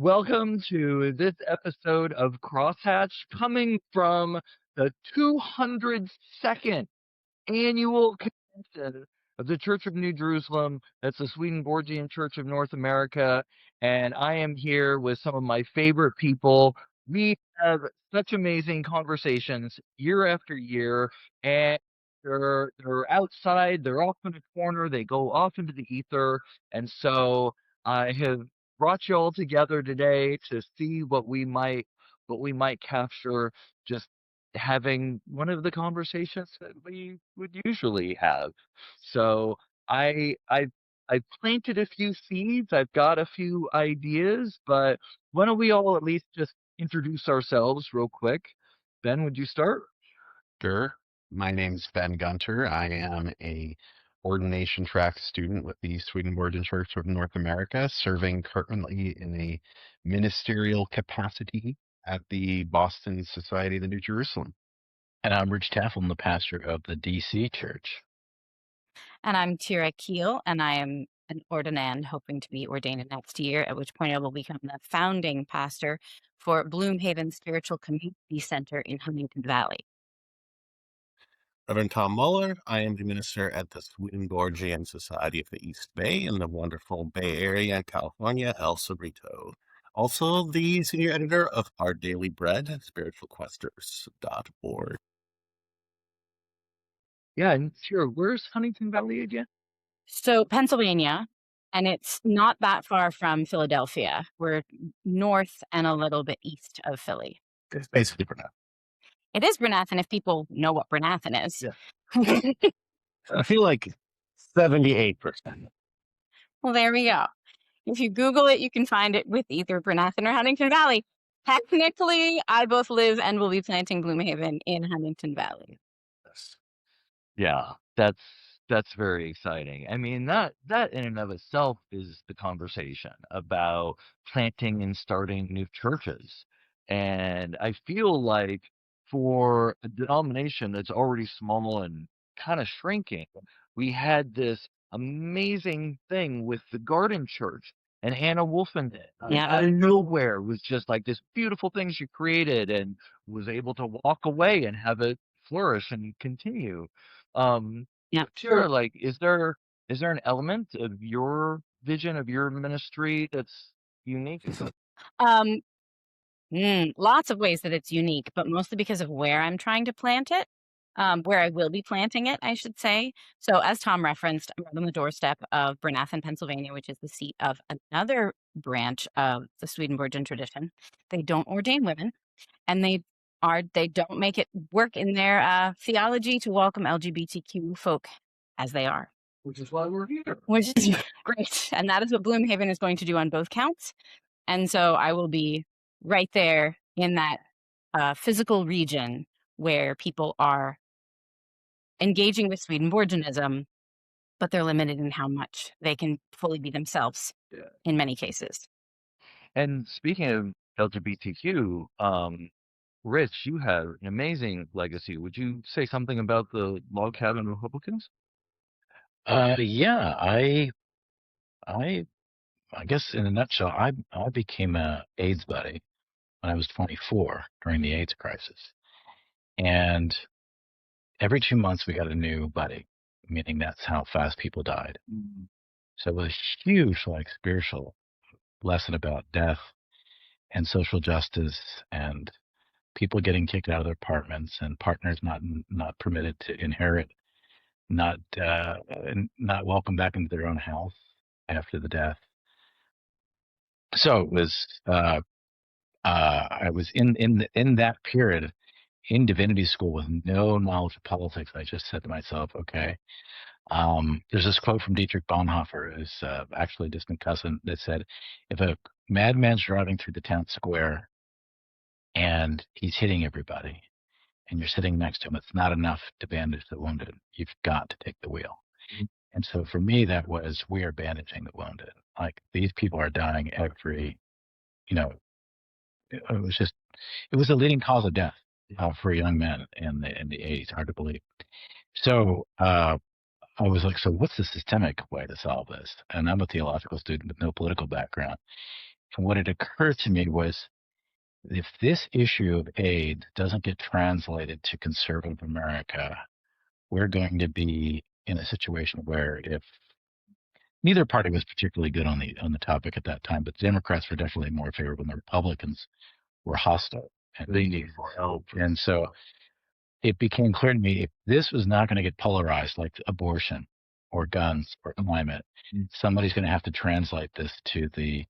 Welcome to this episode of Crosshatched, coming from the 202nd annual convention of the Church of New Jerusalem. That's the Swedenborgian Church of North America. And I am here with some of my favorite people. We have such amazing conversations year after year, and they're outside, they're off in a corner, they go off into the ether. And so I have brought you all together today to see what we might capture, just having one of the conversations that we would usually have. So I I I planted a few seeds. I've got a few ideas, but why don't we all at least just introduce ourselves real quick? Ben, would you start? Sure. My name's Ben Gunter. I am a ordination track student with the Swedenborgian Church of North America, serving currently in a ministerial capacity at the Boston Society of the New Jerusalem. And I'm Rich Taffel, the pastor of the DC Church. And I'm Tira Keel, and I am an ordinand hoping to be ordained next year, at which point I will become the founding pastor for Bloomhaven Spiritual Community Center in Huntington Valley. Reverend Tom Muller. I am the minister at the Swedenborgian Society of the East Bay in the wonderful Bay Area, California, El Cerrito. Also the senior editor of Our Daily Bread, spiritualquesters.org. Yeah, and sure. Where's Huntington Valley again? So Pennsylvania, and it's not that far from Philadelphia. We're north and a little bit east of Philly. It's basically Burnett. It is Bernathen if people know what Bernathen is. Yeah. I feel like 78%. Well, there we go. If you Google it, you can find it with either Bernathen or Huntington Valley. Technically, I both live and will be planting Bloomhaven in Huntington Valley. Yeah, that's very exciting. I mean, that in and of itself is the conversation about planting and starting new churches. And I feel like for a denomination that's already small and kind of shrinking, we had this amazing thing with the Garden Church and Hannah Wolfenden. Yeah. Out of nowhere was just like this beautiful thing she created and was able to walk away and have it flourish and continue. Yeah. Sure. Like, is there an element of your vision of your ministry that's unique? Lots of ways that it's unique, but mostly because of where I'm trying to plant it, where I will be planting it, I should say. So as Tom referenced, I'm right on the doorstep of Bernathen, Pennsylvania, which is the seat of another branch of the Swedenborgian tradition. They don't ordain women, and they don't make it work in their theology to welcome LGBTQ folk as they are. Which is why we're here. Which is great. And that is what Bloomhaven is going to do on both counts. And so I will be right there in that physical region where people are engaging with Swedenborgianism, but they're limited in how much they can fully be themselves in many cases. And speaking of LGBTQ, Rich, you have an amazing legacy. Would you say something about the Log Cabin Republicans? Yeah, I guess in a nutshell, I became a AIDS buddy when I was 24 during the AIDS crisis, and every 2 months we got a new buddy, meaning that's how fast people died. So it was a huge, like, spiritual lesson about death and social justice and people getting kicked out of their apartments and partners not permitted to inherit, not welcome back into their own house after the death. So it was I was in that period in divinity school with no knowledge of politics. I just said to myself, okay. There's this quote from Dietrich Bonhoeffer, who's actually a distant cousin, that said, if a madman's driving through the town square and he's hitting everybody and you're sitting next to him, it's not enough to bandage the wounded. You've got to take the wheel. And so for me, that was, we are bandaging the wounded. Like, these people are dying every, it was a leading cause of death for young men in the 80s. Hard to believe. So I was like, so what's the systemic way to solve this? And I'm a theological student with no political background. what had occurred to me was, if this issue of AIDS doesn't get translated to conservative America, we're going to be in a situation where, if neither party was particularly good on the topic at that time, but the Democrats were definitely more favorable and the Republicans were hostile. And They need more help. And so it became clear to me, if this was not going to get polarized, like abortion or guns or climate, somebody's going to have to translate this to the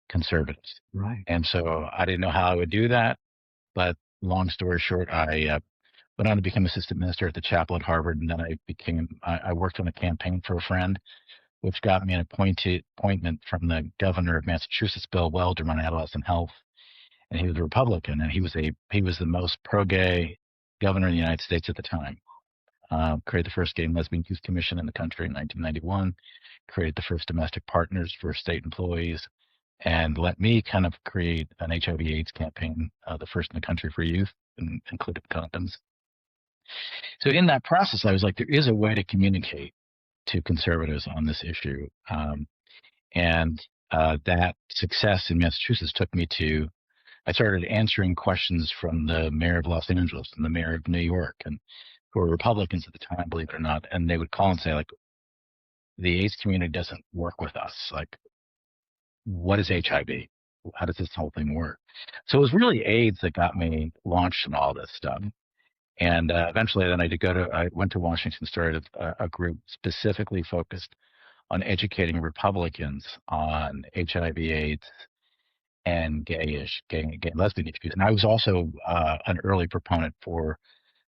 conservatives. Right. And so I didn't know how I would do that. But long story short, I went on to become assistant minister at the chapel at Harvard. And then I worked on a campaign for a friend, which got me an appointment from the governor of Massachusetts, Bill Weld, to run adolescent health. And he was a Republican, and he was the most pro-gay governor in the United States at the time. Created the first Gay and Lesbian Youth Commission in the country in 1991. Created the first domestic partners for state employees, and let me kind of create an HIV/AIDS campaign, the first in the country for youth, and included condoms. So in that process, I was like, there is a way to communicate to conservatives on this issue, and that success in Massachusetts took me to. I started answering questions from the mayor of Los Angeles and the mayor of New York, and who were Republicans at the time, believe it or not. And they would call and say, like, the AIDS community doesn't work with us. Like, what is HIV? How does this whole thing work? So it was really AIDS that got me launched in all this stuff. And eventually, then I went to Washington, started a group specifically focused on educating Republicans on HIV/AIDS and gay and lesbian issues. And I was also an early proponent for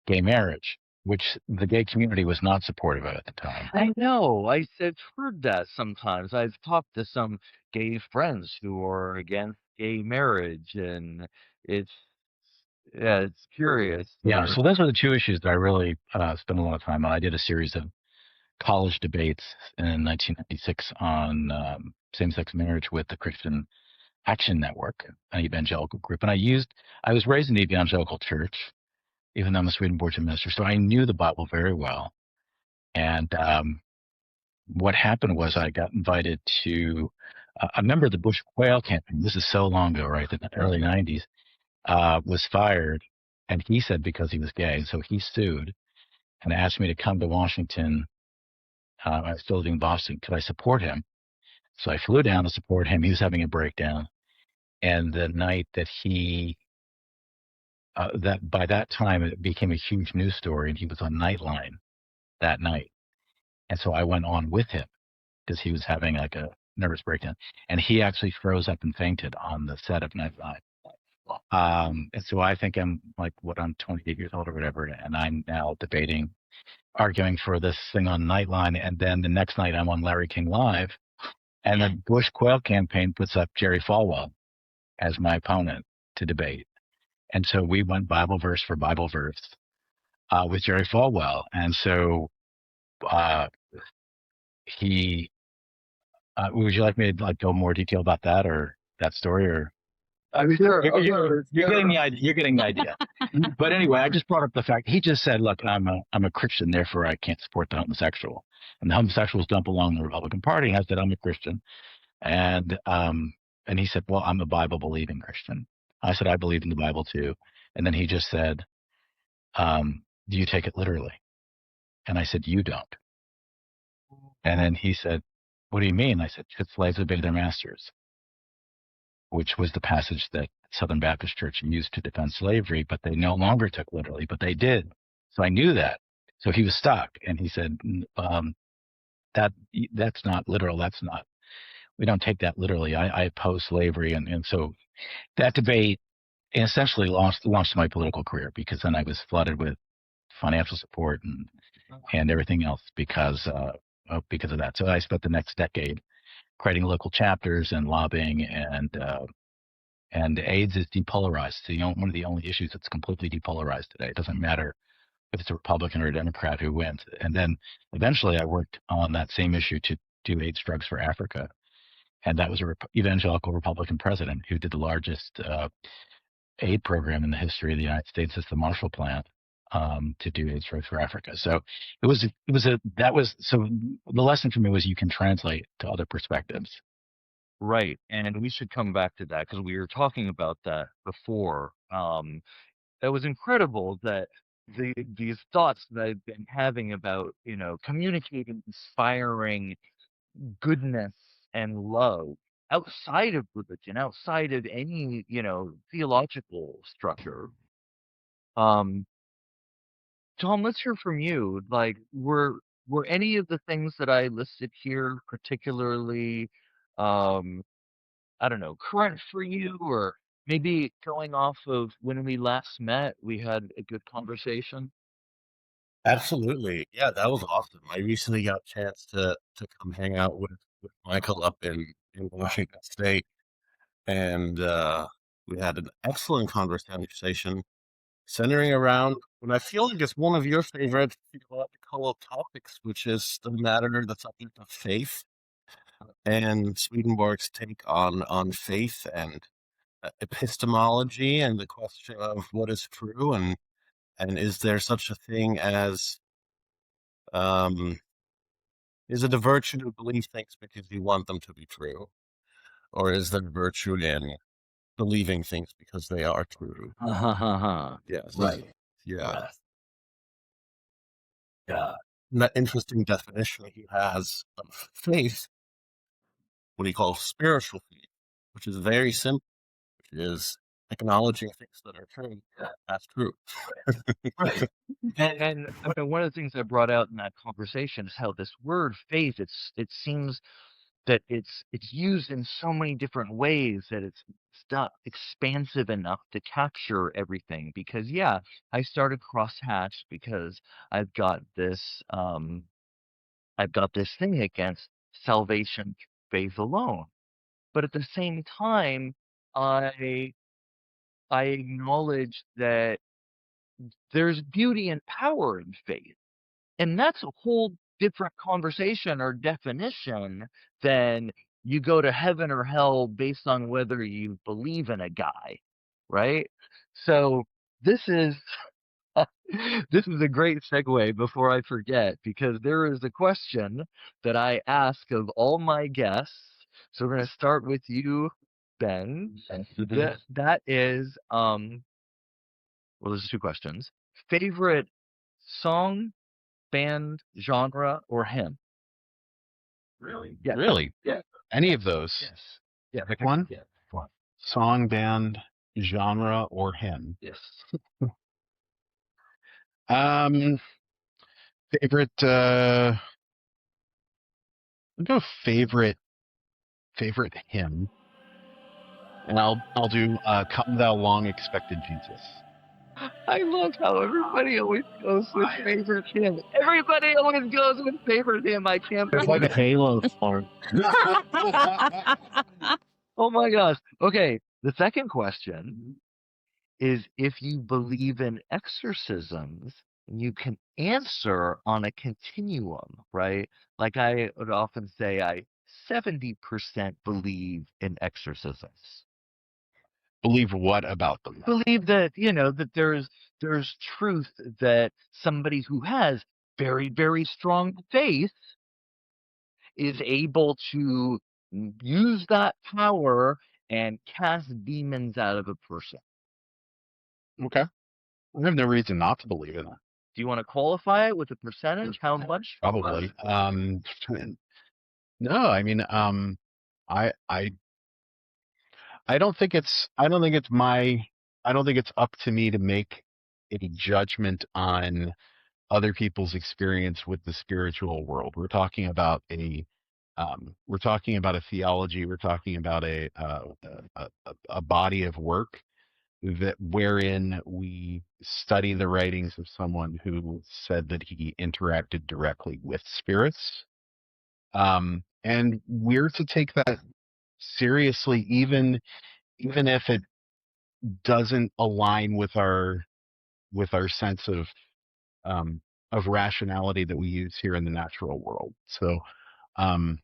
gay marriage, which the gay community was not supportive of at the time. I know. I've heard that sometimes. I've talked to some gay friends who are against gay marriage, and it's curious. Yeah, so those are the two issues that I really spent a lot of time on. I did a series of college debates in 1996 on same-sex marriage with the Christian Action Network, an evangelical group. And I was raised in the evangelical church, even though I'm a Swedenborgian minister, so I knew the Bible very well. And what happened was I got invited to a member of the Bush Quail campaign. This is so long ago, right? In the early 90s, was fired. And he said because he was gay. So he sued and asked me to come to Washington. I was still living in Boston. Could I support him? So I flew down to support him. He was having a breakdown. And the night that that by that time it became a huge news story, and he was on Nightline that night. And so I went on with him because he was having like a nervous breakdown, and he actually froze up and fainted on the set of Nightline. And so I think I'm 28 years old or whatever, and I'm now arguing for this thing on Nightline, and then the next night I'm on Larry King Live, and the Bush Quail campaign puts up Jerry Falwell as my opponent to debate. And so we went Bible verse for Bible verse with Jerry Falwell. And so would you like me to go more detail about that or that story, or? I'm sure. You're getting the idea. You're getting the idea. But anyway, I just brought up the fact he just said, "Look, I'm a Christian, therefore I can't support the homosexual, and the homosexuals don't belong in the Republican Party." And I said, "I'm a Christian," and he said, "Well, I'm a Bible believing Christian." I said, "I believe in the Bible too," and then he just said, "Do you take it literally?" And I said, "You don't." And then he said, "What do you mean?" I said, "Should slaves obey their masters?" Which was the passage that Southern Baptist Church used to defend slavery, but they no longer took literally, but they did. So I knew that. So he was stuck, and he said, that's not literal. We don't take that literally. I oppose slavery. And so that debate essentially launched my political career, because then I was flooded with financial support and everything else because of that. So I spent the next decade creating local chapters and lobbying, and AIDS is depolarized. It's one of the only issues that's completely depolarized today. It doesn't matter if it's a Republican or a Democrat who wins. And then eventually I worked on that same issue to do AIDS drugs for Africa. And that was an evangelical Republican president who did the largest aid program in the history of the United States. It's the Marshall Plan, to do AIDS drugs for Africa. So so the lesson for me was you can translate to other perspectives. Right, and we should come back to that because we were talking about that before. That was incredible that these thoughts that I've been having about, communicating, inspiring goodness and love outside of religion, outside of any, theological structure. Um, Tom, let's hear from you. Like, were any of the things that I listed here particularly, um, I don't know, current for you, or maybe going off of when we last met, we had a good conversation? Absolutely. Yeah, that was awesome. I recently got a chance to come hang out with Michael up in Washington State, and we had an excellent conversation centering around what I feel like is one of your favorite theological topics, which is the subject of faith and Swedenborg's take on faith and epistemology and the question of what is true and is there such a thing as um, is it a virtue to believe things because you want them to be true, or is there virtue in believing things because they are true? Yes. Right. Yeah. Yeah. And that interesting definition he has of faith, what he calls spiritual faith, which is very simple, which is acknowledging things that are true as true. Right. And I mean, one of the things I brought out in that conversation is how this word faith, it seems that it's used in so many different ways that it's not expansive enough to capture everything. Because yeah, I started Crosshatched because I've got this um I've got this thing against salvation through faith alone. But at the same time, I I acknowledge that there's beauty and power in faith. And that's a whole different conversation or definition than you go to heaven or hell based on whether you believe in a guy, right? So this is this is a great segue before I forget, because there is a question that I ask of all my guests. So we're going to start with you, Ben. That is well, there's two questions. Favorite song, band, genre, or hymn? Really? Yeah. Really? Yeah. Any of those? Yes. Yeah. Pick one? Yeah. One. Song, band, genre, or hymn? Yes. Um, favorite, I'll go favorite hymn. And I'll do Come Thou Long Expected Jesus. I love how everybody always goes with favorite hymn. Everybody always goes with favorite hymn. I can't It's believe like a it. halo spark. Oh my gosh. Okay. The second question is, if you believe in exorcisms, you can answer on a continuum, right? Like I would often say, I 70% believe in exorcisms. Believe what about them? Believe that, that there's truth, that somebody who has very, very strong faith is able to use that power and cast demons out of a person. Okay. I have no reason not to believe in it. Do you want to qualify it with a percentage? How much? Probably. No, I mean, I don't think it's up to me to make a judgment on other people's experience with the spiritual world. We're talking about a theology. We're talking about a body of work that wherein we study the writings of someone who said that he interacted directly with spirits. And we're to take that seriously, even if it doesn't align with our sense of rationality that we use here in the natural world. So um,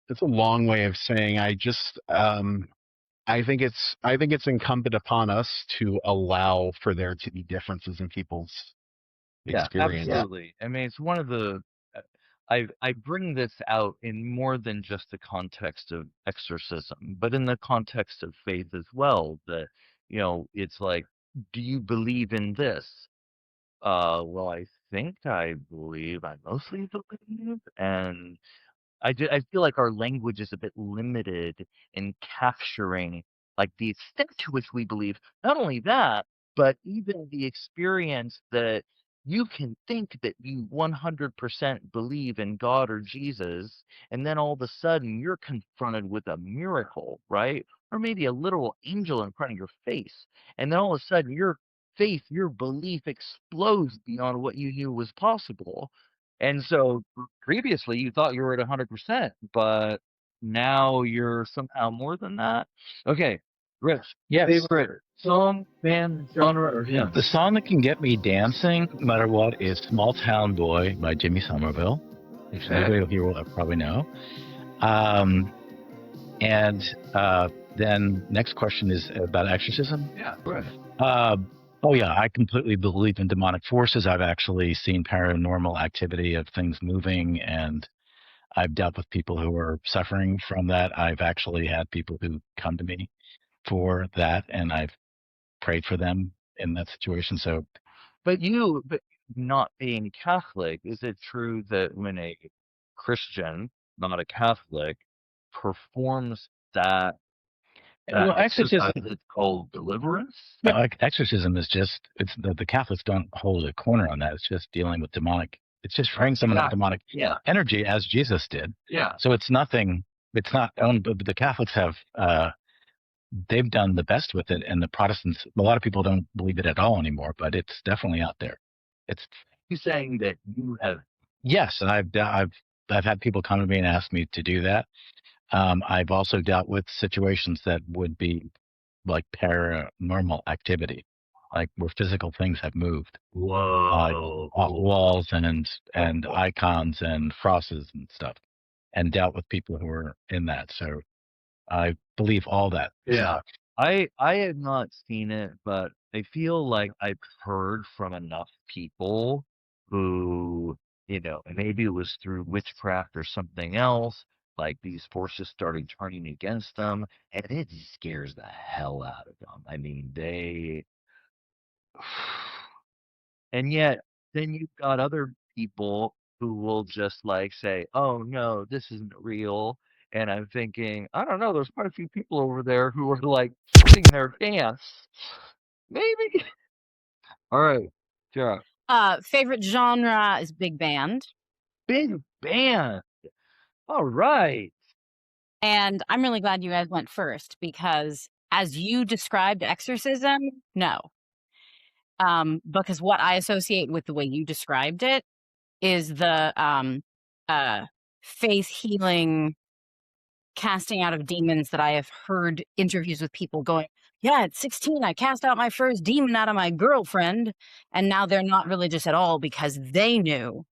it's a long way of saying I think it's incumbent upon us to allow for there to be differences in people's Yeah, experience. absolutely. I mean, it's one of the I bring this out in more than just the context of exorcism, but in the context of faith as well. That, it's like, do you believe in this? Well, I think I believe, I mostly believe, and I feel like our language is a bit limited in capturing like the extent to which we believe. Not only that, but even the experience that you can think that you 100% believe in God or Jesus, and then all of a sudden you're confronted with a miracle, right? Or maybe a little angel in front of your face, and then all of a sudden your faith, your belief explodes beyond what you knew was possible. And so previously you thought you were at 100%, but now you're somehow more than that. Okay, Rich, Yes. favorite song, band, genre, or hymn? The song that can get me dancing, no matter what, is Small Town Boy by Jimmy Somerville, which everybody here will probably know. And then next question is about exorcism. Yeah, right. Oh yeah, I completely believe in demonic forces. I've actually seen paranormal activity of things moving, and I've dealt with people who are suffering from that. I've actually had people who come to me for that, and I've prayed for them in that situation. So, but not being Catholic, is it true that when a Christian, not a Catholic, performs that exorcism, it's called deliverance? exorcism is just, it's the Catholics don't hold a corner on that. It's just dealing with demonic. It's just freeing some of that demonic energy, as Jesus did. Yeah. So it's nothing. It's not owned, but the Catholics have. They've done the best with it, and the Protestants. A lot of people don't believe it at all anymore, but it's definitely out there. It's. You saying that you have? Yes, and I've had people come to me and ask me to do that. I've also dealt with situations that would be like paranormal activity, like where physical things have moved. Whoa. Off walls and icons and crosses and stuff, and dealt with people who are in that. So I believe all that. Yeah. I have not seen it, but I feel like I've heard from enough people who, maybe it was through witchcraft or something else, like these forces started turning against them, and it scares the hell out of them. I mean, and yet then you've got other people who will just like say, "Oh no, this isn't real." And I'm thinking, I don't know, there's quite a few people over there who are like shooting their dance. Maybe. All right, Sarah. Favorite genre is big band. Big band. All right. And I'm really glad you guys went first, because as you described exorcism, no. Because what I associate with the way you described it is the faith healing, casting out of demons that I have heard interviews with people going, yeah, at 16, I cast out my first demon out of my girlfriend. And now they're not religious at all because they knew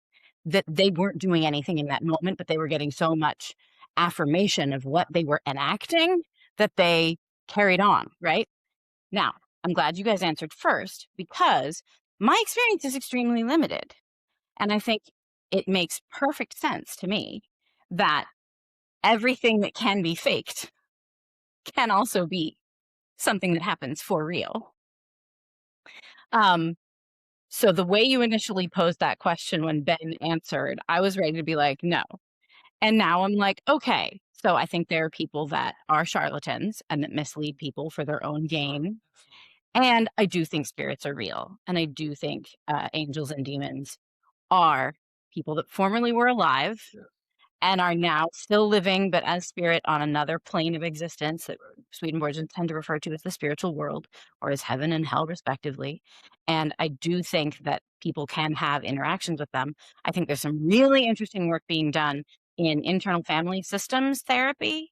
that they weren't doing anything in that moment, but they were getting so much affirmation of what they were enacting that they carried on, right? Now, I'm glad you guys answered first, because my experience is extremely limited. And I think it makes perfect sense to me that everything that can be faked can also be something that happens for real. So the way you initially posed that question when Ben answered, I was ready to be like, no. And now I'm like, okay. So I think there are people that are charlatans and that mislead people for their own gain. And I do think spirits are real. And I do think angels and demons are people that formerly were alive and are now still living, but as spirit on another plane of existence that Swedenborgians tend to refer to as the spiritual world, or as heaven and hell, respectively. And I do think that people can have interactions with them. I think there's some really interesting work being done in internal family systems therapy,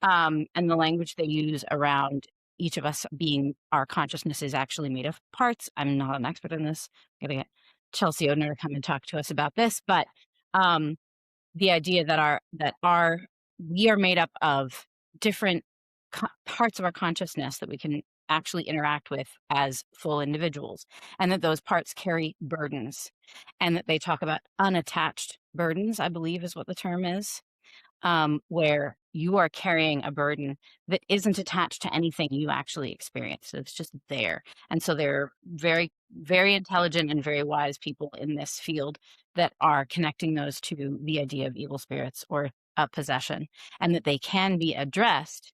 and the language they use around each of us being, our consciousness is actually made of parts. I'm not an expert in this. I'm going to get Chelsea Odner to come and talk to us about this, but the idea that we are made up of different parts of our consciousness that we can actually interact with as full individuals, and that those parts carry burdens, and that they talk about unattached burdens, I believe is what the term is, where you are carrying a burden that isn't attached to anything you actually experience. It's just there. And so there are very, very intelligent and very wise people in this field that are connecting those to the idea of evil spirits or possession, and that they can be addressed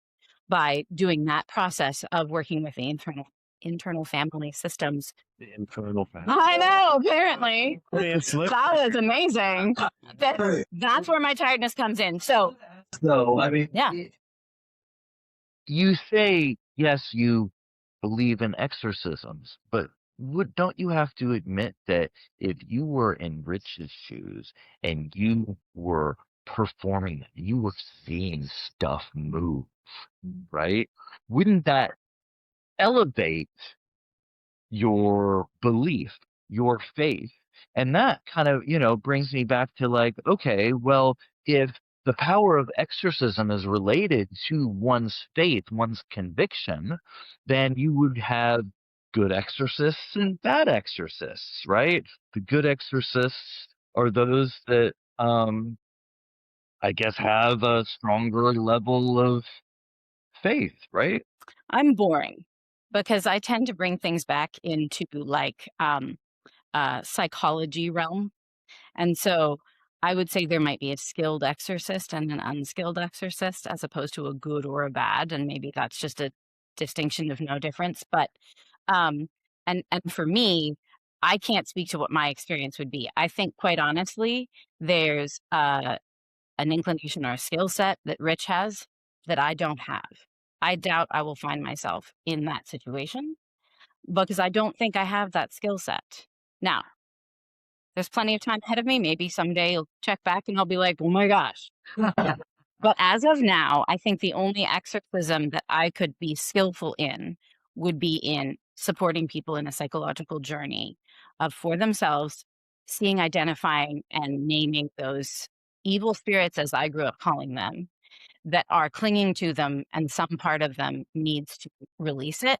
by doing that process of working with the internal family systems. The internal family. I know, apparently. It's That was amazing. That's where my tiredness comes in. So I mean, yeah. You say, yes, you believe in exorcisms, but don't you have to admit that if you were in Rich's shoes and you were performing, you were seeing stuff move, right? Wouldn't that elevate your belief, your faith? And that kind of, brings me back to like, okay, well, if the power of exorcism is related to one's faith, one's conviction, then you would have good exorcists and bad exorcists, right? The good exorcists are those that, I guess, have a stronger level of faith, right? I'm boring because I tend to bring things back into like psychology realm. And so I would say there might be a skilled exorcist and an unskilled exorcist as opposed to a good or a bad. And maybe that's just a distinction of no difference. But and for me, I can't speak to what my experience would be. I think quite honestly, there's an inclination or a skill set that Rich has that I don't have. I doubt I will find myself in that situation because I don't think I have that skill set. Now, there's plenty of time ahead of me. Maybe someday you'll check back and I'll be like, oh my gosh. But as of now, I think the only exorcism that I could be skillful in would be in supporting people in a psychological journey for themselves, seeing, identifying, and naming those evil spirits, as I grew up calling them, that are clinging to them, and some part of them needs to release it,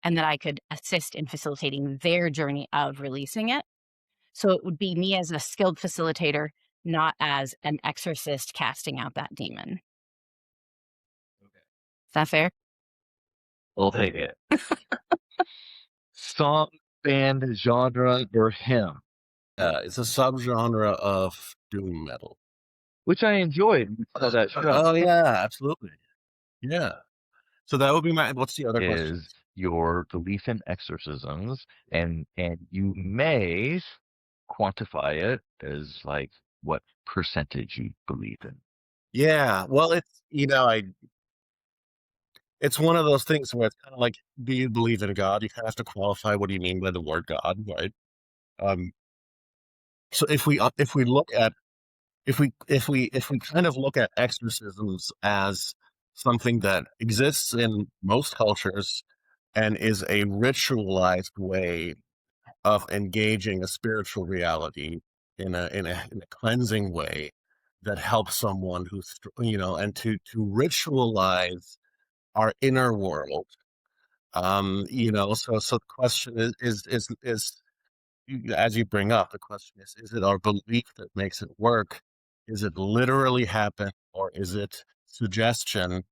and that I could assist in facilitating their journey of releasing it. So it would be me as a skilled facilitator, not as an exorcist casting out that demon. Is that fair? We'll take it. Song, band, genre, or hymn, it's a subgenre of doom metal. which I enjoyed. So that show Oh yeah, absolutely. Yeah. So that would be what's the other question? is your belief in exorcisms, and you may quantify it as like what percentage you believe in. Yeah. Well, it's one of those things where it's kind of like, do you believe in God? You kind of have to qualify what do you mean by the word God, right? So if we kind of look at exorcisms as something that exists in most cultures and is a ritualized way of engaging a spiritual reality in a cleansing way that helps someone who's and to ritualize our inner world. So the question is as you bring up, the question is it our belief that makes it work? Is it literally happen, or is it suggestion?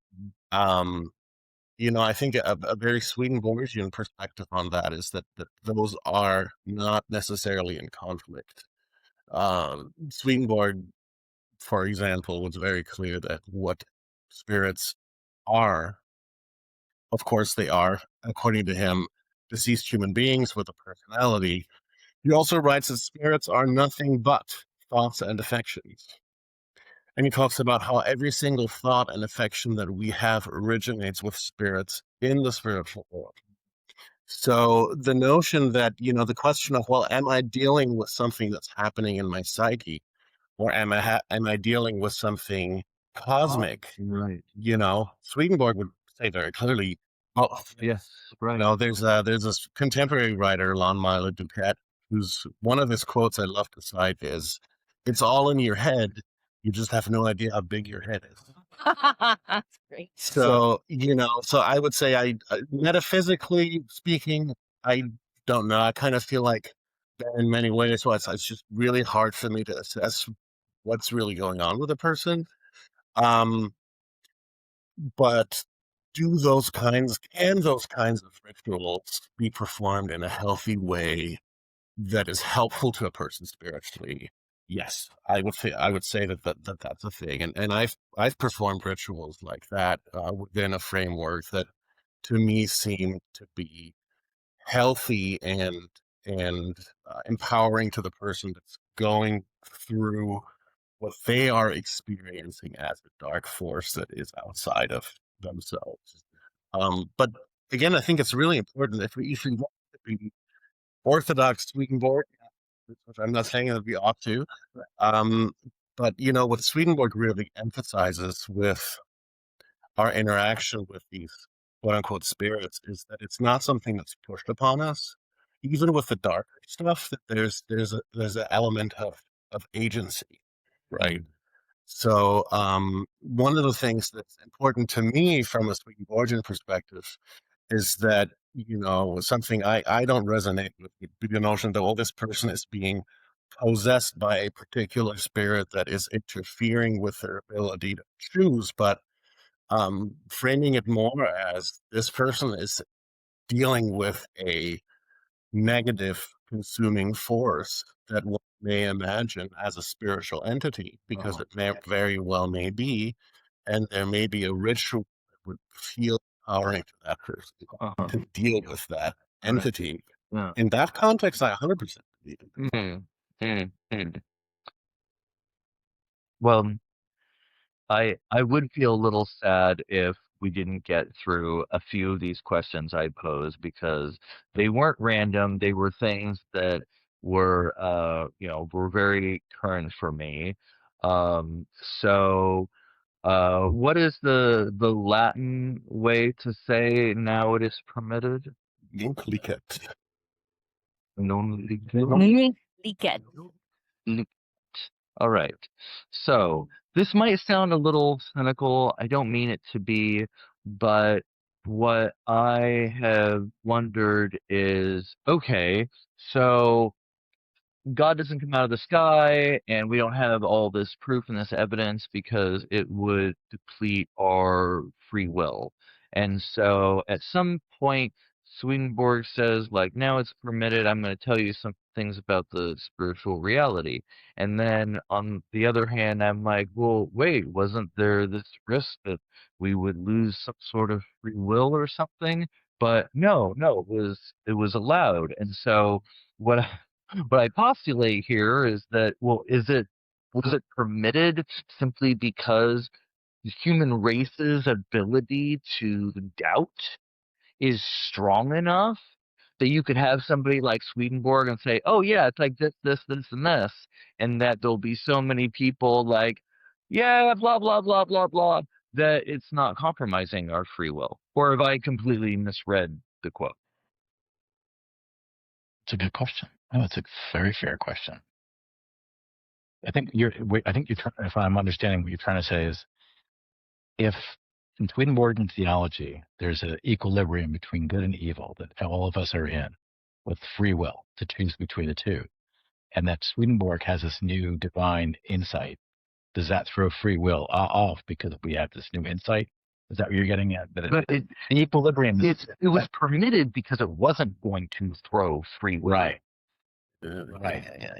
I think a very Swedenborgian perspective on that is that those are not necessarily in conflict. Swedenborg, for example, was very clear that what spirits are, of course they are, according to him, deceased human beings with a personality. He also writes that spirits are nothing but thoughts and affections. And he talks about how every single thought and affection that we have originates with spirits in the spiritual world. So the notion that, the question of, well, am I dealing with something that's happening in my psyche, or am I dealing with something cosmic? Right. Swedenborg would say very clearly, both. Yes. Right. There's this contemporary writer, Lanmila Duquette, who's one of his quotes I love to cite is, "It's all in your head. You just have no idea how big your head is." That's great. So I would say, metaphysically speaking, I don't know. I kind of feel like in many ways. So it's just really hard for me to assess what's really going on with a person. But can those kinds of rituals be performed in a healthy way that is helpful to a person spiritually? Yes, I would say that's a thing, and I've performed rituals like that within a framework that to me seem to be healthy and empowering to the person that's going through what they are experiencing as a dark force that is outside of themselves. But again, I think it's really important if we want to be Orthodox Swedenborg, which I'm not saying that we ought to, um, but what Swedenborg really emphasizes with our interaction with these quote unquote spirits is that it's not something that's pushed upon us. Even with the darker stuff, that there's an element of agency, right? So one of the things that's important to me from a Swedenborgian perspective is that, something I don't resonate with the notion that, well, this person is being possessed by a particular spirit that is interfering with their ability to choose, but framing it more as this person is dealing with a negative consuming force that one may imagine as a spiritual entity, because it very well may be, and there may be a ritual that would feel empowering to that person to deal with that entity. Yeah. In that context, I 100% believe in it. Well, I would feel a little sad if we didn't get through a few of these questions I posed, because they weren't random. They were things that were were very current for me. So what is the Latin way to say now it is permitted? Nunc licet. Non Leaked. All right. So this might sound a little cynical. I don't mean it to be, but what I have wondered is, okay, so God doesn't come out of the sky, and we don't have all this proof and this evidence because it would deplete our free will. And so at some point, Swedenborg says, like, now it's permitted. I'm going to tell you some things about the spiritual reality. And then on the other hand, I'm like, well, wait, wasn't there this risk that we would lose some sort of free will or something? But no, it was allowed. And so what what I postulate here is that, well, was it permitted simply because the human race's ability to doubt is strong enough that you could have somebody like Swedenborg and say, oh yeah, it's like this, and this, and that there'll be so many people like, yeah, blah, blah, blah, blah, blah, that it's not compromising our free will? Or have I completely misread the quote? It's a good question. No, it's a very fair question. I think you're if I'm understanding what you're trying to say is, if in Swedenborgian theology, there's an equilibrium between good and evil that all of us are in, with free will to choose between the two, and that Swedenborg has this new divine insight, does that throw free will off because we have this new insight? Is that what you're getting at? That But the equilibrium it was permitted because it wasn't going to throw free will. right. Right. Yeah.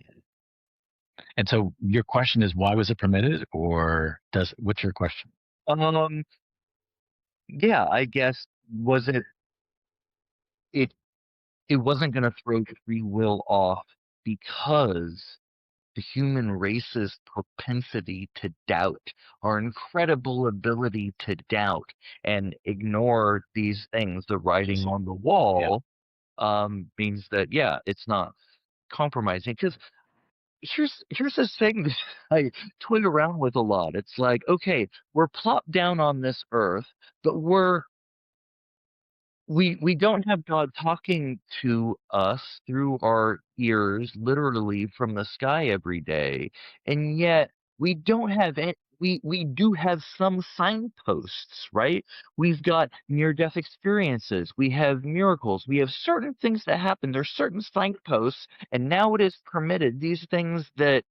And so your question is, why was it permitted, or what's your question? Yeah, I guess, was it it wasn't going to throw free will off because the human race's propensity to doubt, our incredible ability to doubt and ignore these things, the writing on the wall, means that, yeah, it's not compromising. Because here's this thing that I toy around with a lot. It's like, okay, we're plopped down on this earth, but we don't have God talking to us through our ears, literally from the sky every day, and yet we don't have we do have some signposts, right? We've got near-death experiences, we have miracles, we have certain things that happen. There's certain signposts, and now it is permitted, these things that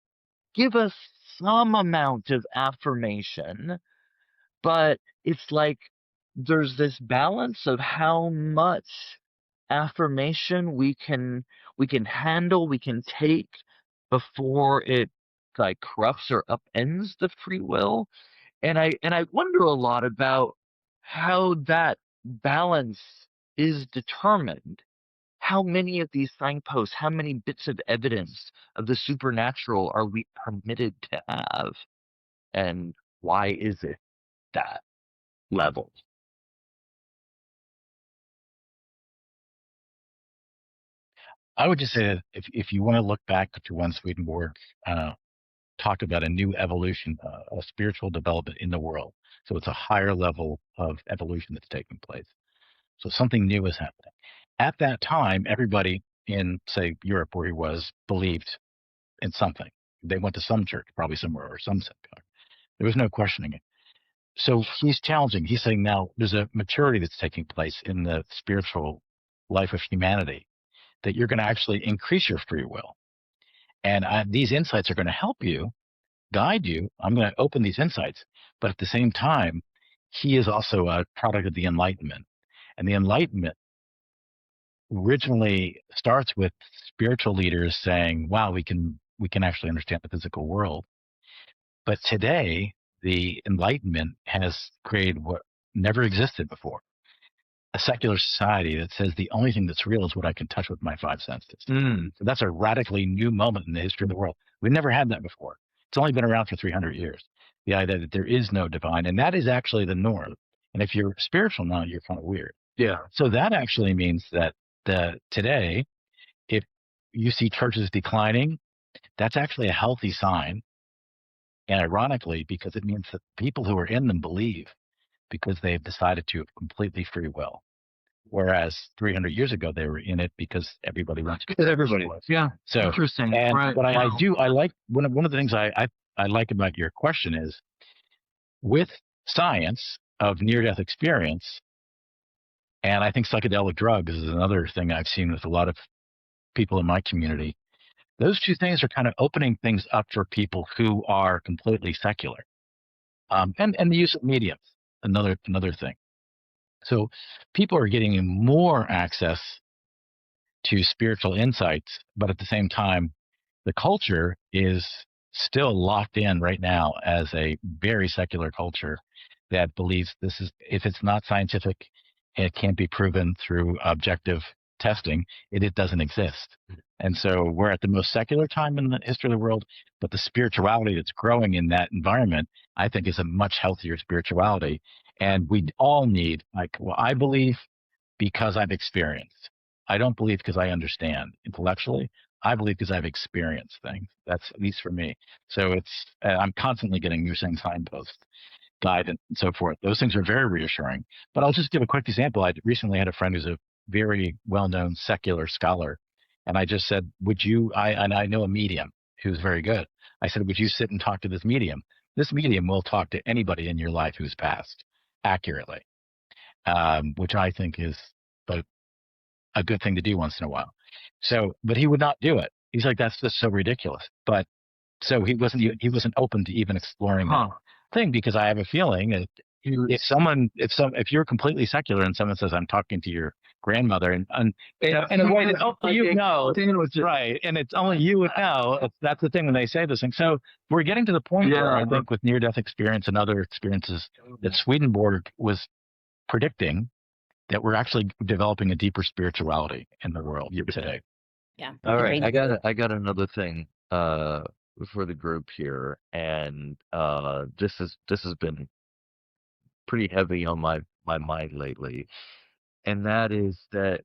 give us some amount of affirmation, but it's like there's this balance of how much affirmation we can handle, we can take before it like corrupts or upends the free will. And I wonder a lot about how that balance is determined. How many of these signposts, how many bits of evidence of the supernatural are we permitted to have? And why is it that level? I would just say that if you want to look back to when Swedenborg talked about a new evolution, a spiritual development in the world. So it's a higher level of evolution that's taking place. So something new is happening. At that time, everybody in, say, Europe, where he was, believed in something. They went to some church, probably somewhere, or some synagogue. There was no questioning it. So he's challenging. He's saying now there's a maturity that's taking place in the spiritual life of humanity that you're going to actually increase your free will. And these insights are going to help you, guide you. I'm going to open these insights. But at the same time, he is also a product of the Enlightenment. And the Enlightenment originally starts with spiritual leaders saying, wow, we can actually understand the physical world. But today, the Enlightenment has created what never existed before. A secular society that says the only thing that's real is what I can touch with my five senses. So that's a radically new moment in the history of the world. We've never had that before. It's only been around for 300 years. The idea that there is no divine, and that is actually the norm. And if you're spiritual now, you're kind of weird. Yeah. So that actually means that today, if you see churches declining, that's actually a healthy sign. And ironically, because it means that people who are in them believe because they've decided to have completely free will. Whereas 300 years ago, they were in it because everybody wants to. Because everybody was. Yeah. So Interesting. And Right. but I Wow. like one of the things I like about your question is with science of near-death experience, and I think psychedelic drugs is another thing I've seen with a lot of people in my community. Those two things are kind of opening things up for people who are completely secular, and the use of mediums, another thing. So people are getting more access to spiritual insights, but at the same time, the culture is still locked in right now as a very secular culture that believes this is, if it's not scientific, it can't be proven through objective testing, it doesn't exist. And so we're at the most secular time in the history of the world, but the spirituality that's growing in that environment, I think, is a much healthier spirituality. And we all need, like, well, I believe because I've experienced. I don't believe because I understand intellectually. I believe because I've experienced things. That's at least for me. So it's I'm constantly getting new things, signposts, guidance, and so forth. Those things are very reassuring. But I'll just give a quick example. I recently had a friend who's a very well-known secular scholar, and I just said, "Would you?" I know a medium who's very good. I said, "Would you sit and talk to this medium? This medium will talk to anybody in your life who's passed accurately." Which I think is a good thing to do once in a while. So, but he would not do it. He's like, that's just so ridiculous. But so he wasn't open to even exploring that thing, because I have a feeling that if you're completely secular and someone says, I'm talking to your grandmother, and in a way that only you know, right, and it's only you would know, that's the thing when they say this thing. So we're getting to the point where I think with near-death experience and other experiences that Swedenborg was predicting, that we're actually developing a deeper spirituality in the world today. Yeah. All right. Agreed. I got another thing for the group here, and this has been pretty heavy on my mind lately. And that is that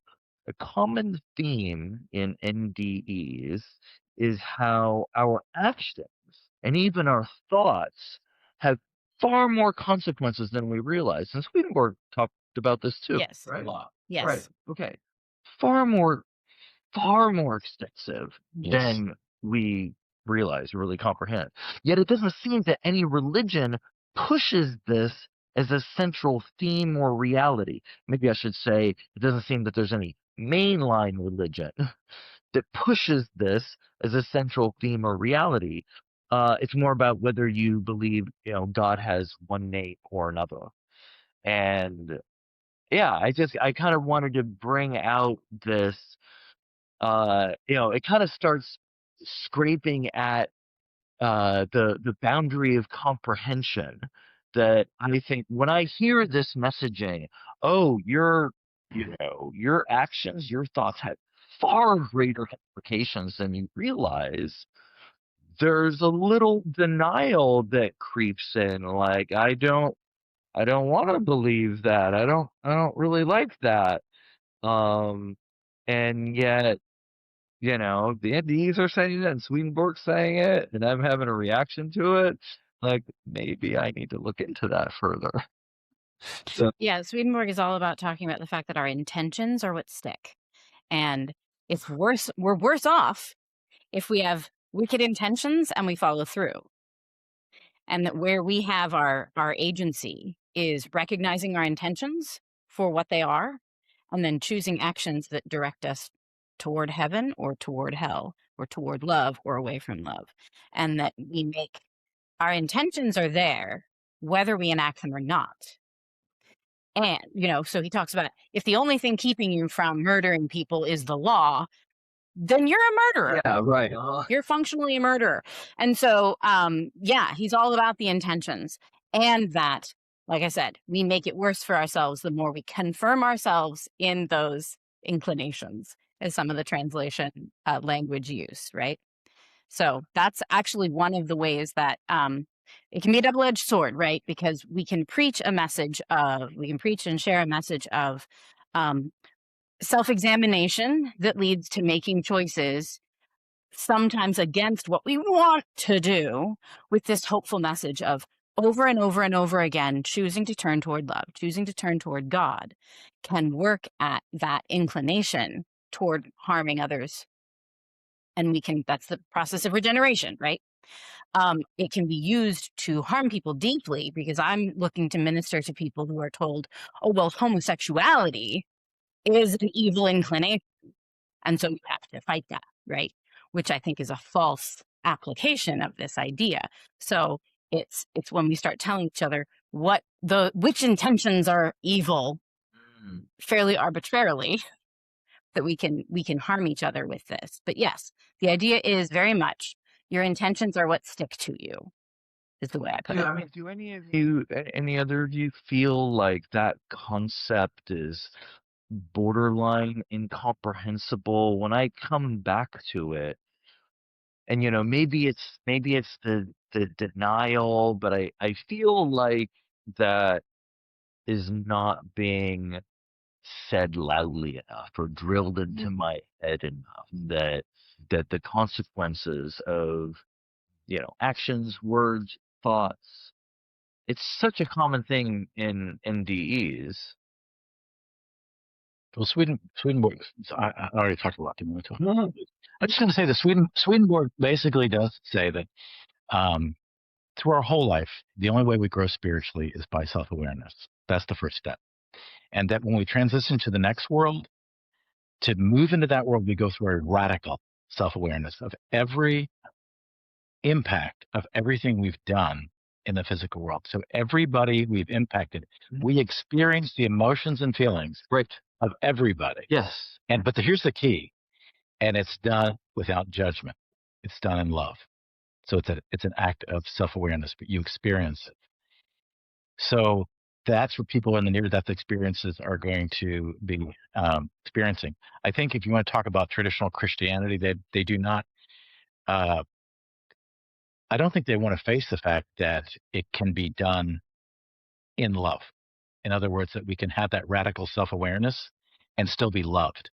a common theme in NDEs is how our actions and even our thoughts have far more consequences than we realize. And Swedenborg talked about this too. Yes. Right? A lot. Yes. Right. Okay. Far more extensive Yes. than we realize, really comprehend. Yet it doesn't seem that any religion pushes this as a central theme or reality. Maybe I should say it doesn't seem that there's any mainline religion that pushes this as a central theme or reality. It's more about whether you believe, God has one name or another. And yeah, I kind of wanted to bring out this, it kind of starts scraping at the boundary of comprehension that I think when I hear this messaging, oh, your actions, your thoughts have far greater implications than you realize. There's a little denial that creeps in, like I don't want to believe that. I don't really like that. Um, and yet, the NDEs are saying it and Swedenborg's saying it, and I'm having a reaction to it. Like, maybe I need to look into that further. So, Yeah, Swedenborg is all about talking about the fact that our intentions are what stick. And we're worse off if we have wicked intentions and we follow through. And that where we have our agency is recognizing our intentions for what they are, and then choosing actions that direct us toward heaven or toward hell or toward love or away from love. And that we make our intentions are there, whether we enact them or not. And, so he talks about if the only thing keeping you from murdering people is the law, then you're a murderer. yeah, right. You're functionally a murderer. And so, he's all about the intentions. And that, like I said, we make it worse for ourselves the more we confirm ourselves in those inclinations, as some of the translation language use, right? So that's actually one of the ways that it can be a double-edged sword, right? Because we can preach and share a message of self-examination that leads to making choices sometimes against what we want to do, with this hopeful message of over and over and over again, choosing to turn toward love, choosing to turn toward God, can work at that inclination toward harming others. And that's the process of regeneration, right? It can be used to harm people deeply, because I'm looking to minister to people who are told, oh, well, homosexuality is an evil inclination, and so you have to fight that, right? Which I think is a false application of this idea. So it's when we start telling each other which intentions are evil fairly arbitrarily, that we can harm each other with this. But yes, the idea is very much your intentions are what stick to you, is the way I put it. Do any other of you feel like that concept is borderline incomprehensible when I come back to it? And maybe it's the denial, but I feel like that is not being said loudly enough or drilled into my head enough, that the consequences of actions, words, thoughts, it's such a common thing in NDEs. Well, Swedenborg, I already talked about it. I'm just going to say that Swedenborg basically does say that through our whole life, the only way we grow spiritually is by self-awareness. That's the first step. And that when we transition to the next world, to move into that world, we go through a radical self-awareness of every impact of everything we've done in the physical world. So everybody we've impacted, we experience the emotions and feelings of everybody. Yes. But here's the key, and it's done without judgment. It's done in love. So it's an act of self-awareness, but you experience it. So that's what people in the near-death experiences are going to be experiencing. I think if you want to talk about traditional Christianity, they do not. I don't think they want to face the fact that it can be done in love. In other words, that we can have that radical self-awareness and still be loved.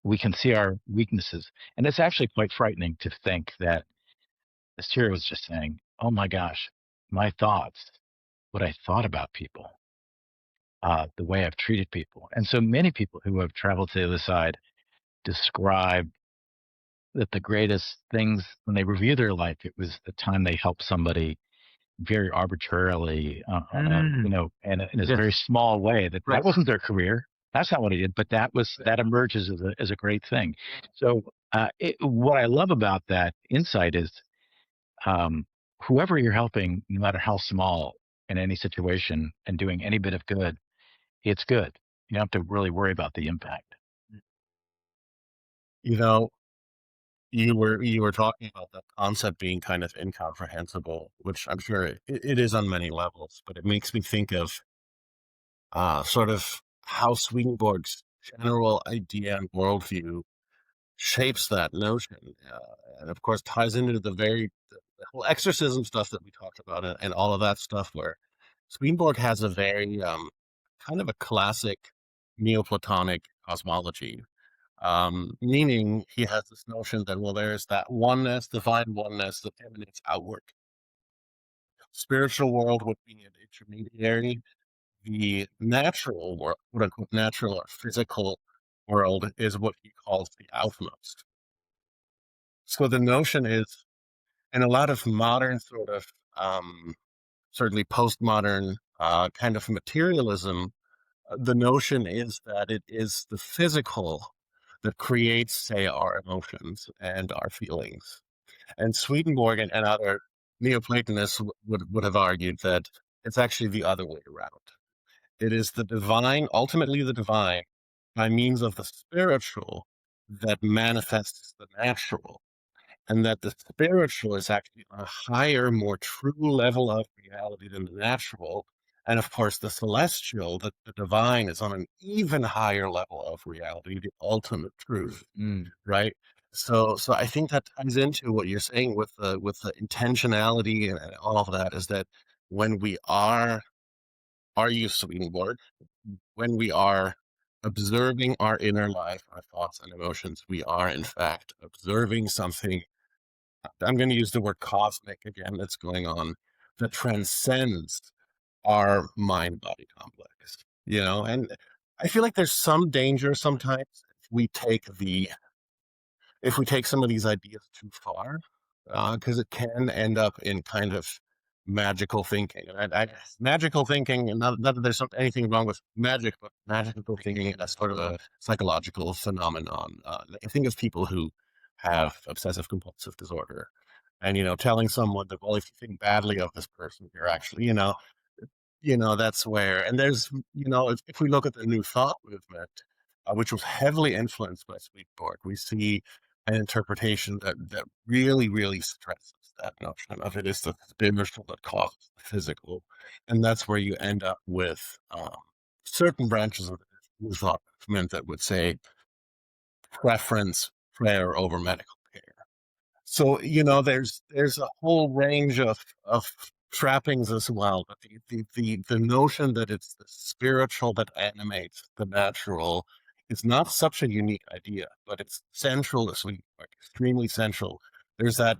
We can see our weaknesses. And it's actually quite frightening to think that, as Tyra was just saying, oh my gosh, my thoughts, what I thought about people, the way I've treated people. And so many people who have traveled to the other side describe that the greatest things when they review their life, it was the time they helped somebody very arbitrarily, you know, and in a Yes. very small way. That Right. wasn't their career. That's not what he did, but that emerges as a great thing. So what I love about that insight is whoever you're helping, no matter how small, in any situation, and doing any bit of good, it's good. You don't have to really worry about the impact. You know, you were talking about that concept being kind of incomprehensible, which I'm sure it is on many levels, but it makes me think of sort of how Swedenborg's general idea and worldview shapes that notion, and of course ties into the whole exorcism stuff that we talked about, and all of that stuff. Where Swedenborg has a very kind of a classic Neoplatonic cosmology, meaning he has this notion that, well, there's that oneness, divine oneness that emanates outward. Spiritual world would be an intermediary. The natural world, quote unquote, natural or physical world, is what he calls the outmost. So the notion is, in a lot of modern sort of, certainly postmodern kind of materialism, the notion is that it is the physical that creates, say, our emotions and our feelings. And Swedenborg and other Neoplatonists would have argued that it's actually the other way around. It is the divine, ultimately the divine, by means of the spiritual, that manifests the natural, and that the spiritual is actually on a higher, more true level of reality than the natural. And of course, the celestial, the divine, is on an even higher level of reality, the ultimate truth, right? So I think that ties into what you're saying with the intentionality and all of that. Is that when we are you Swedenborg, when we are observing our inner life, our thoughts and emotions, we are in fact observing something. I'm going to use the word cosmic again, that's going on, that transcends our mind body complex, and I feel like there's some danger sometimes if we take some of these ideas too far, because it can end up in kind of magical thinking. And magical thinking, and not that there's anything wrong with magic, but magical thinking as sort of a psychological phenomenon. I think of people who have obsessive compulsive disorder, and telling someone that, well, if you think badly of this person, you're actually, that's where. And there's, if we look at the New Thought movement, which was heavily influenced by Swedenborg, we see an interpretation that really, really stresses that notion of it is the spiritual that causes the physical. And that's where you end up with certain branches of the New Thought movement that would say preference prayer over medical care. So there's a whole range of trappings as well. But the notion that it's the spiritual that animates the natural is not such a unique idea, but it's central to Swedenborg, extremely central. There's that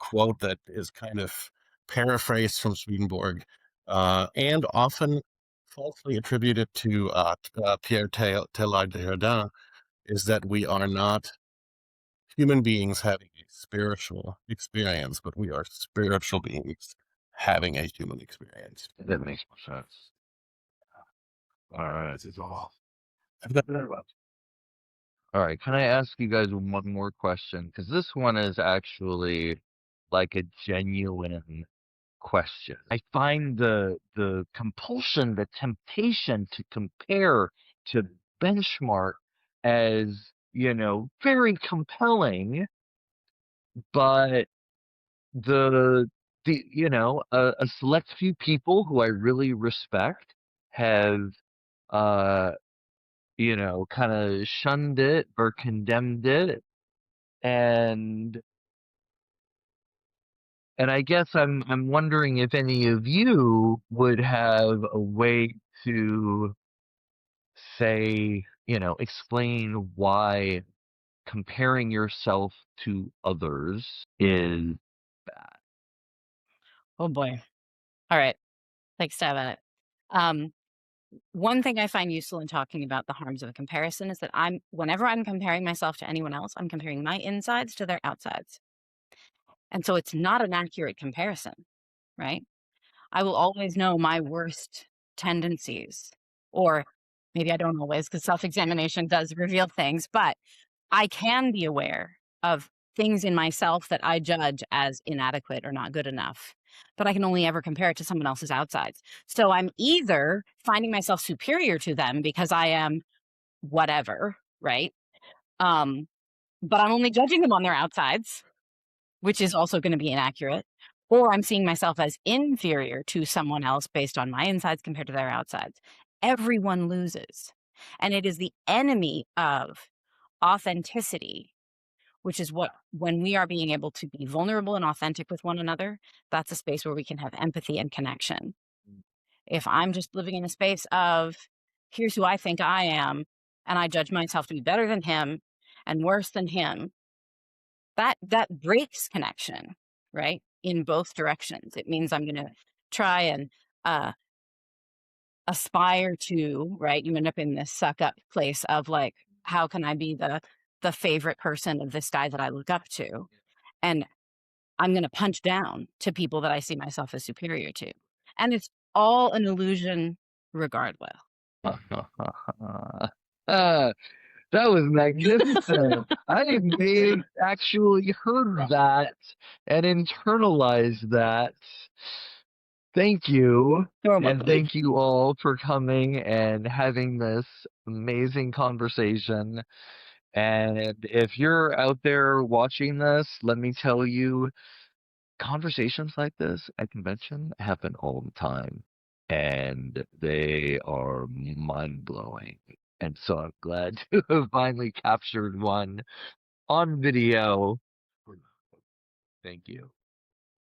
quote that is kind of paraphrased from Swedenborg, and often falsely attributed to Pierre Teilhard de Chardin, is that we are not human beings having a spiritual experience, but we are spiritual beings having a human experience. That makes more sense. All right. It's all. All right. Can I ask you guys one more question? Because this one is actually like a genuine question. I find the compulsion, the temptation to compare, to benchmark as, very compelling, but a select few people who I really respect have kind of shunned it or condemned it, and I guess I'm wondering if any of you would have a way to say, explain why comparing yourself to others is bad. Oh boy. All right. Take a stab at it. one thing I find useful in talking about the harms of a comparison is that whenever I'm comparing myself to anyone else, I'm comparing my insides to their outsides. And so it's not an accurate comparison, right? I will always know my worst tendencies, or maybe I don't always, because self-examination does reveal things, but I can be aware of things in myself that I judge as inadequate or not good enough, but I can only ever compare it to someone else's outsides. So I'm either finding myself superior to them because I am whatever, right? But I'm only judging them on their outsides, which is also going to be inaccurate. Or I'm seeing myself as inferior to someone else based on my insides compared to their outsides. Everyone loses. And it is the enemy of authenticity, which is when we are being able to be vulnerable and authentic with one another, that's a space where we can have empathy and connection. If I'm just living in a space of, here's who I think I am, and I judge myself to be better than him and worse than him, that breaks connection, right? In both directions. It means I'm going to try and aspire to, right? You end up in this suck up place of like, how can I be the favorite person of this guy that I look up to? And I'm going to punch down to people that I see myself as superior to. And it's all an illusion regardless. That was magnificent. I may have actually heard that and internalized that. Thank you. And thank you all for coming and having this amazing conversation. And if you're out there watching this, let me tell you, conversations like this at convention happen all the time. And they are mind-blowing. And so I'm glad to have finally captured one on video. Thank you.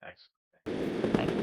Thanks.